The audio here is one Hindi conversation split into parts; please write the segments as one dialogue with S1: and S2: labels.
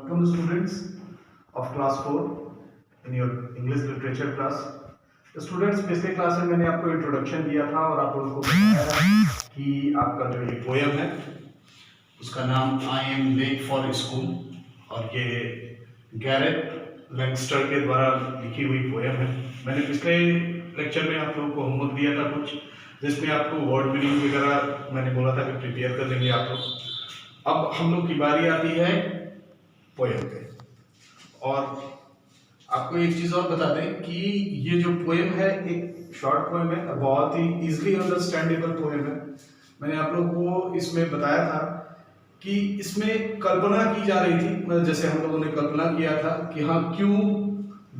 S1: Welcome students of class 4 in your English literature class. Students पिछले क्लास में मैंने आपको इंट्रोडक्शन दिया था और आप लोगों को बताया कि आपका जो ये पोएम है उसका नाम I am late for school और ये गैरेट लैंगस्टर के द्वारा लिखी हुई पोएम है। मैंने पिछले लेक्चर में आप लोगों को होमवर्क दिया था कुछ, जिसमें आपको वर्ड मीनिंग वगैरह मैंने बोला था कि प्रिपेयर कर लेंगे आप लोग। अब हम लोग की बारी आती है पोएम पे, और आपको एक चीज और बता दें कि ये जो पोएम है एक शॉर्ट पोएम है, बहुत ही इजीली अंडरस्टैंडेबल पोएम है। मैंने आप लोगों को इसमें बताया था कि इसमें कल्पना की जा रही थी, मतलब जैसे हम लोगों ने कल्पना किया था कि हाँ क्यों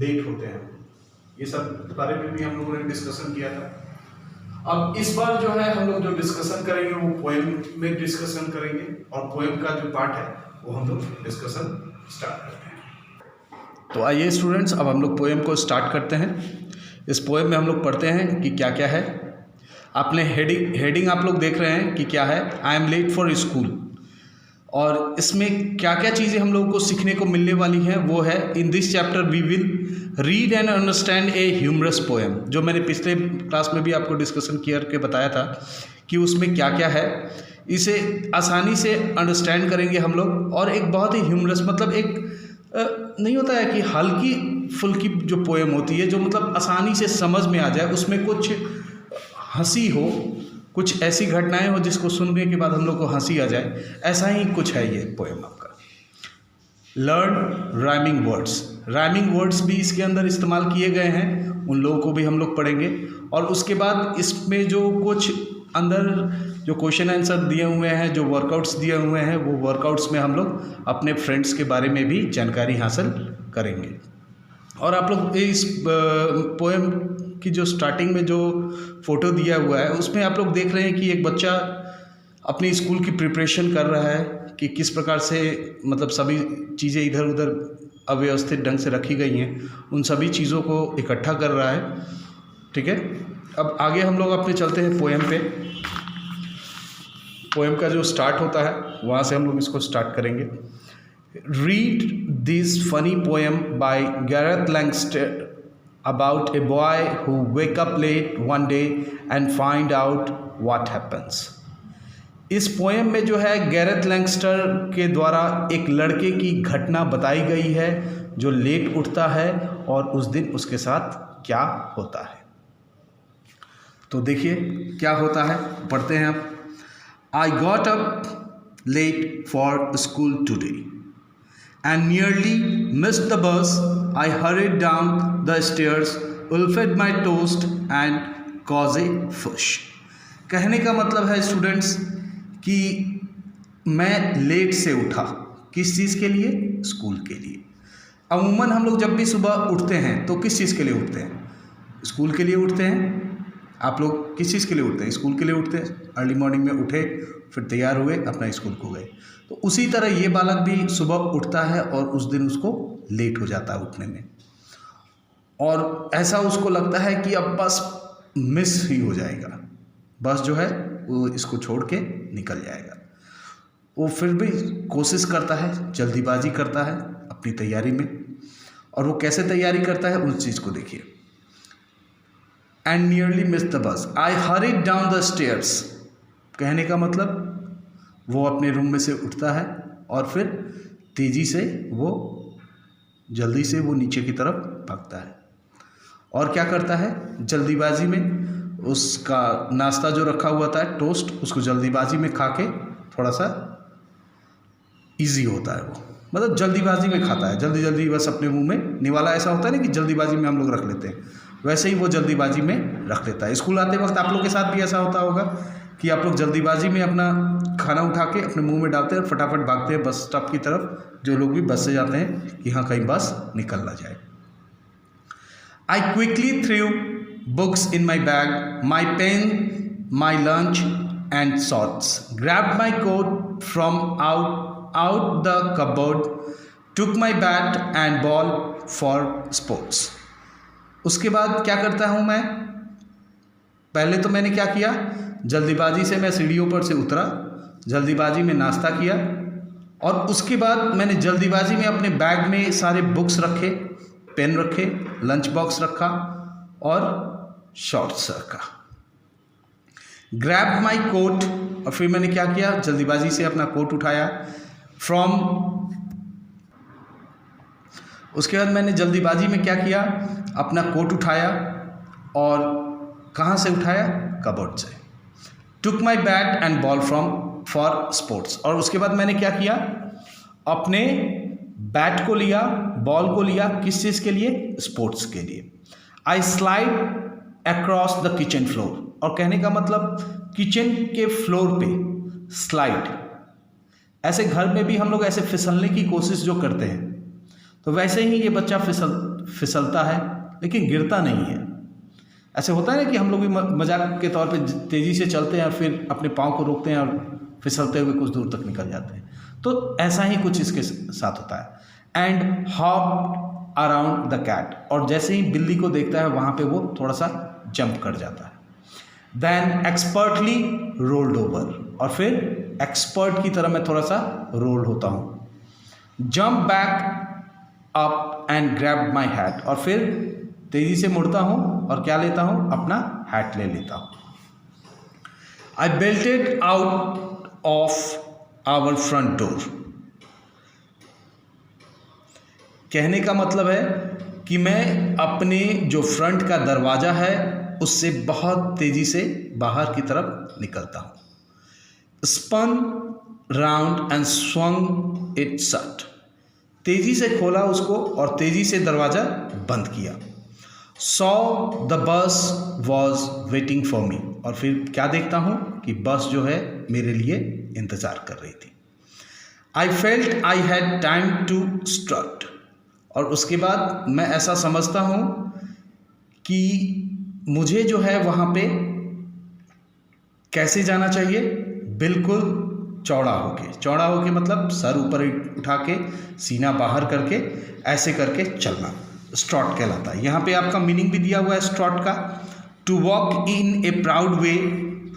S1: लेट होते हैं, ये सब बारे में भी हम लोगों ने डिस्कशन किया था। अब इस बार जो है हम लोग जो डिस्कशन करेंगे वो पोएम में डिस्कशन करेंगे, और पोएम का जो पार्ट है वो हम लोग डिस्कशन स्टार्ट करते हैं। तो आइए स्टूडेंट्स, अब हम लोग पोएम को स्टार्ट करते हैं। इस पोएम में हम लोग पढ़ते हैं कि क्या क्या है। आपने हेडिंग आप लोग देख रहे हैं कि क्या है, I am late for school, और इसमें क्या क्या चीज़ें हम लोगों को सीखने को मिलने वाली हैं वो है, in this chapter we will read and understand a humorous poem. जो मैंने पिछले क्लास में भी आपको डिस्कशन करके बताया था कि उसमें क्या क्या है, इसे आसानी से अंडरस्टैंड करेंगे हम लोग। और एक बहुत ही ह्यूमरस, मतलब एक नहीं होता है कि हल्की फुल्की जो पोएम होती है, जो मतलब आसानी से समझ में आ जाए, उसमें कुछ हंसी हो, कुछ ऐसी घटनाएं हो जिसको सुनने के बाद हम लोग को हंसी आ जाए, ऐसा ही कुछ है ये पोएम आपका। Learn rhyming words, rhyming words भी इसके अंदर इस्तेमाल किए गए हैं, उन लोगों को भी हम लोग पढ़ेंगे। और उसके बाद इसमें जो कुछ अंदर जो क्वेश्चन आंसर दिए हुए हैं, जो वर्कआउट्स दिए हुए हैं, वो वर्कआउट्स में हम लोग अपने फ्रेंड्स के बारे में भी जानकारी हासिल करेंगे। और आप लोग इस पोएम की जो स्टार्टिंग में जो फ़ोटो दिया हुआ है उसमें आप लोग देख रहे हैं कि एक बच्चा अपनी स्कूल की प्रिपरेशन कर रहा है कि किस प्रकार से मतलब सभी चीज़ें इधर उधर अव्यवस्थित ढंग से रखी गई हैं, उन सभी चीज़ों को इकट्ठा कर रहा है। ठीक है, अब आगे हम लोग अपने चलते हैं पोएम पे। पोएम का जो स्टार्ट होता है वहाँ से हम लोग इसको स्टार्ट करेंगे। Read this funny poem by Garrett Langster about a boy who wake up late one day and find out what happens। इस पोएम में जो है गैरेट लैंगस्टर के द्वारा एक लड़के की घटना बताई गई है जो लेट उठता है और उस दिन उसके साथ क्या होता है। तो देखिए क्या होता है, पढ़ते हैं आप। I got up late for school today and nearly missed the bus. I hurried down the stairs, wolfed my toast and caused a fuss। कहने का मतलब है स्टूडेंट्स कि मैं लेट से उठा, किस चीज़ के लिए? स्कूल के लिए। अमूमन हम लोग जब भी सुबह उठते हैं तो किस चीज़ के लिए उठते हैं? स्कूल के लिए उठते हैं। आप लोग किस चीज़ के लिए उठते हैं? स्कूल के लिए उठते हैं। अर्ली मॉर्निंग में उठे, फिर तैयार हुए, अपना स्कूल को गए। तो उसी तरह ये बालक भी सुबह उठता है और उस दिन उसको लेट हो जाता है उठने में, और ऐसा उसको लगता है कि अब बस मिस ही हो जाएगा, बस जो है वो इसको छोड़ के निकल जाएगा। वो फिर भी कोशिश करता है, जल्दीबाजी करता है अपनी तैयारी में, और वो कैसे तैयारी करता है उस चीज़ को देखिए। And nearly miss the bus, I hurried down the stairs. कहने का मतलब वो अपने रूम में से उठता है और फिर तेज़ी से वो जल्दी से वो नीचे की तरफ भागता है, और क्या करता है, जल्दीबाजी में उसका नाश्ता जो रखा हुआ था टोस्ट, उसको जल्दीबाजी में खा के थोड़ा सा इजी होता है, वो मतलब जल्दीबाजी में खाता है, जल्दी जल्दी बस अपने मुंह में निवाला। ऐसा होता है ना कि जल्दीबाजी में हम लोग रख लेते हैं, वैसे ही वो जल्दीबाजी में रख लेता है। स्कूल आते वक्त आप लोग के साथ भी ऐसा होता होगा कि आप लोग जल्दीबाजी में अपना खाना उठा के अपने मुंह में डालते हैं और फटाफट भागते हैं बस स्टॉप की तरफ, जो लोग भी बस से जाते हैं कि हाँ कहीं बस निकल ना जाए। I quickly threw books in my bag, my pen, my lunch and socks, grabbed my coat from out the cupboard, took my bat and ball for sports। उसके बाद क्या करता हूँ मैं? पहले तो मैंने क्या किया, जल्दीबाजी से मैं सीढ़ियों पर से उतरा, जल्दीबाजी में नाश्ता किया,
S2: और उसके बाद मैंने जल्दीबाजी में अपने बैग में सारे बुक्स रखे, पेन रखे, लंच बॉक्स रखा और शॉर्ट्स रखा। ग्रैब माई कोट, और फिर मैंने क्या किया, जल्दीबाजी से अपना कोट उठाया उसके बाद मैंने जल्दीबाजी में क्या किया, अपना कोट उठाया और कहाँ से उठाया, कबर्ड से। Took my bat and ball for sports, और उसके बाद मैंने क्या किया, अपने बैट को लिया, बॉल को लिया, किस चीज़ के लिए, स्पोर्ट्स के लिए। I slide across the kitchen floor, और कहने का मतलब किचन के फ्लोर पे स्लाइड, ऐसे घर में भी हम लोग ऐसे फिसलने की कोशिश जो करते हैं, तो वैसे ही ये बच्चा फिसलता है लेकिन गिरता नहीं है। ऐसे होता है ना कि हम लोग भी मजाक के तौर पे तेज़ी से चलते हैं और फिर अपने पाँव को रोकते हैं और फिसलते हुए कुछ दूर तक निकल जाते हैं, तो ऐसा ही कुछ इसके साथ होता है। And hop around the cat, और जैसे ही बिल्ली को देखता है वहाँ पे वो थोड़ा सा जंप कर जाता है। देन एक्सपर्टली रोल्ड ओवर, और फिर एक्सपर्ट की तरह मैं थोड़ा सा रोल होता हूँ। Jump back up and grab my hat, और फिर तेज़ी से मुड़ता हूँ और क्या लेता हूँ, अपना हैट ले लेता हूँ। I belted out of our front door, कहने का मतलब है कि मैं अपने जो फ्रंट का दरवाज़ा है उससे बहुत तेज़ी से बाहर की तरफ निकलता हूँ। Spun round and swung it shut, तेज़ी से खोला उसको और तेज़ी से दरवाज़ा बंद किया। Saw the bus was waiting for me, और फिर क्या देखता हूँ कि बस जो है मेरे लिए इंतज़ार कर रही थी। I felt I had time to strut, और उसके बाद मैं ऐसा समझता हूँ कि मुझे जो है वहाँ पे कैसे जाना चाहिए, बिल्कुल चौड़ा होके मतलब सर ऊपर उठा के सीना बाहर करके ऐसे करके चलना, स्ट्रॉट कहलाता है। यहाँ पे आपका मीनिंग भी दिया हुआ है स्ट्रॉट का, to walk in a proud way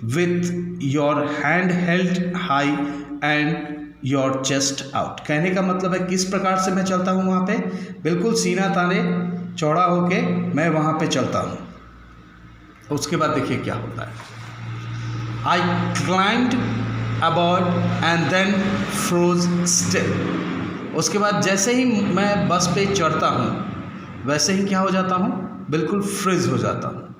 S2: with your hand held high and your chest out, कहने का मतलब है किस प्रकार से मैं चलता हूँ वहाँ पे, बिल्कुल सीना ताने चौड़ा होके मैं वहाँ पे चलता हूँ। उसके बाद देखिए क्या होता है। I climbed aboard and then froze still, उसके बाद जैसे ही मैं बस पे चढ़ता हूँ वैसे ही क्या हो जाता हूँ, बिल्कुल फ्रीज हो जाता हूँ।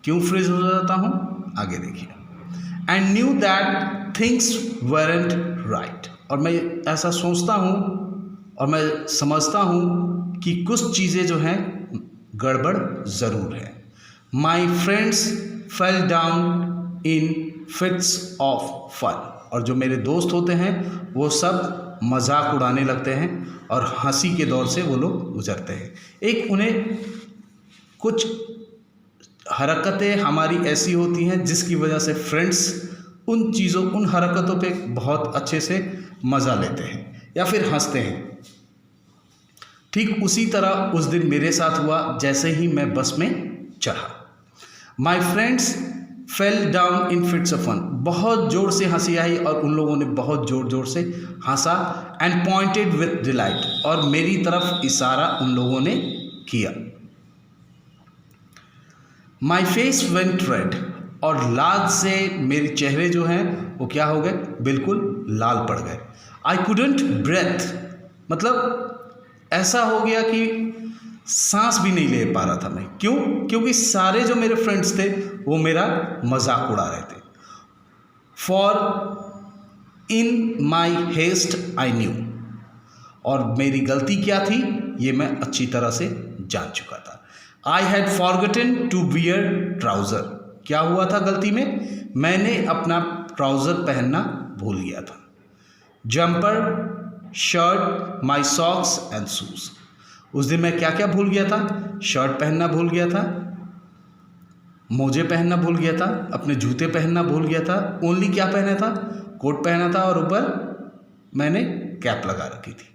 S2: क्यों फ्रीज हो जाता हूँ, आगे देखिए। And knew that things weren't right, और मैं ऐसा सोचता हूँ और मैं समझता हूँ कि कुछ चीज़ें जो हैं गड़बड़ ज़रूर है। My friends fell down in fits of fun, और जो मेरे दोस्त होते हैं वो सब मजाक उड़ाने लगते हैं और हंसी के दौर से वो लोग गुजरते हैं। एक उन्हें कुछ हरकतें हमारी ऐसी होती हैं जिसकी वजह से फ्रेंड्स उन चीज़ों, उन हरकतों पे बहुत अच्छे से मज़ा लेते हैं या फिर हंसते हैं। ठीक उसी तरह उस दिन मेरे साथ हुआ जैसे ही मैं बस में चढ़ा। My friends fell down in fits of fun, बहुत ज़ोर से हंसी आई और उन लोगों ने बहुत ज़ोर ज़ोर से हंसा। एंड पॉइंटेड विथ डिलाइट, और मेरी तरफ इशारा उन लोगों ने किया। माई फेस वेंट रेड, और लाल से मेरे चेहरे जो हैं वो क्या हो गए, बिल्कुल लाल पड़ गए। आई कुडंट ब्रेथ, मतलब ऐसा हो गया कि सांस भी नहीं ले पा रहा था मैं। क्यों? क्योंकि सारे जो मेरे फ्रेंड्स थे वो मेरा मजाक उड़ा रहे थे। For in my haste I knew, और मेरी गलती क्या थी ये मैं अच्छी तरह से जान चुका था। I had forgotten to wear trouser, क्या हुआ था गलती में, मैंने अपना ट्राउज़र पहनना भूल गया था। Jumper, shirt, my socks and shoes, उस दिन मैं क्या क्या भूल गया था, शर्ट पहनना भूल गया था, मोजे पहनना भूल गया था, अपने जूते पहनना भूल गया था, ओनली क्या पहना था, कोट पहना था और ऊपर मैंने कैप लगा रखी थी।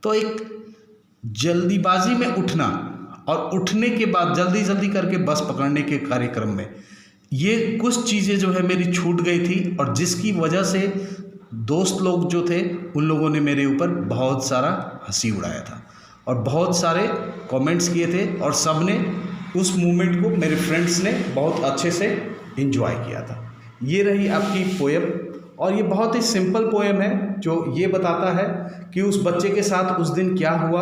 S2: तो एक जल्दीबाजी में उठना और उठने के बाद जल्दी जल्दी करके बस पकड़ने के कार्यक्रम में ये कुछ चीज़ें जो है मेरी छूट गई थी, और जिसकी वजह से दोस्त लोग जो थे उन लोगों ने मेरे ऊपर बहुत सारा हंसी उड़ाया था और बहुत सारे कमेंट्स किए थे और सब ने उस मोमेंट को, मेरे फ्रेंड्स ने बहुत अच्छे से एंजॉय किया था। ये रही आपकी पोएम और ये बहुत ही सिंपल पोएम है जो ये बताता है कि उस बच्चे के साथ उस दिन क्या हुआ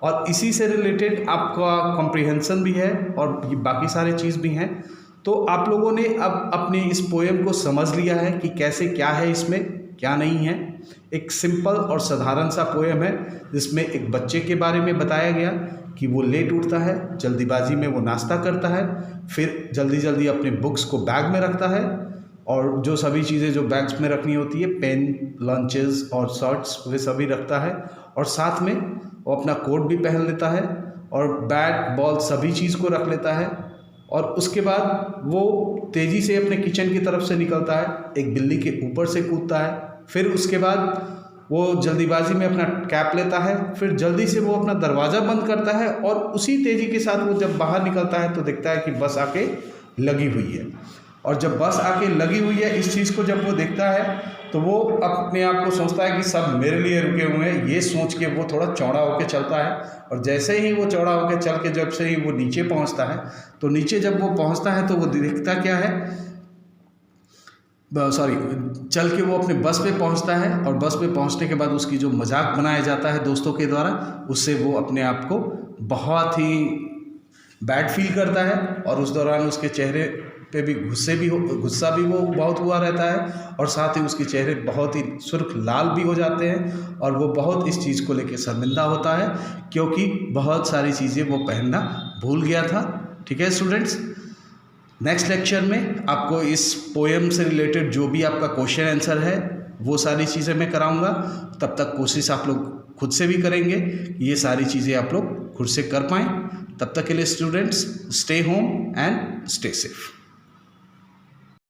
S2: और इसी से रिलेटेड आपका कॉम्प्रिहेंशन भी है और बाकी सारे चीज़ भी हैं। तो आप लोगों ने अब अपने इस पोएम को समझ लिया है कि कैसे क्या है इसमें, क्या नहीं है। एक सिंपल और साधारण सा पोएम है जिसमें एक बच्चे के बारे में बताया गया कि वो लेट उठता है, जल्दीबाजी में वो नाश्ता करता है, फिर जल्दी जल्दी अपने बुक्स को बैग में रखता है और जो सभी चीज़ें जो बैग्स में रखनी होती है, पेन, लंचेस और शर्ट्स, वे सभी रखता है और साथ में वो अपना कोट भी पहन लेता है और बैट, बॉल सभी चीज़ को रख लेता है और उसके बाद वो तेज़ी से अपने किचन की तरफ से निकलता है, एक बिल्ली के ऊपर से कूदता है, फिर उसके बाद वो जल्दीबाजी में अपना कैप लेता है, फिर जल्दी से वो अपना दरवाज़ा बंद करता है और उसी तेज़ी के साथ वो जब बाहर निकलता है तो देखता है कि बस आके लगी हुई है। और जब बस आके लगी हुई है, इस चीज़ को जब वो देखता है तो वो अपने आप को सोचता है कि सब मेरे लिए रुके हुए हैं, ये सोच के वो थोड़ा चौड़ा होकर चलता है और जैसे ही वो चौड़ा होकर चल के जब से ही वो नीचे पहुंचता है तो नीचे जब वो पहुंचता है तो वो देखता क्या है, चल के वो अपने बस पे पहुंचता है और बस पे पहुंचने के बाद उसकी जो मजाक बनाया जाता है दोस्तों के द्वारा, उससे वो अपने आप को बहुत ही बैड फील करता है और उस दौरान उसके चेहरे पे भी गुस्सा भी वो बहुत हुआ रहता है और साथ ही उसके चेहरे बहुत ही सुर्ख लाल भी हो जाते हैं और वो बहुत इस चीज़ को लेकर शर्मिंदा होता है क्योंकि बहुत सारी चीज़ें वो पहनना भूल गया था। ठीक है स्टूडेंट्स, नेक्स्ट लेक्चर में आपको इस पोएम से रिलेटेड जो भी आपका क्वेश्चन आंसर है वो सारी चीज़ें मैं कराऊंगा। तब तक कोशिश आप लोग खुद से भी करेंगे, ये सारी चीज़ें आप लोग खुद से कर पाएँ। तब तक के लिए students, stay home and stay safe.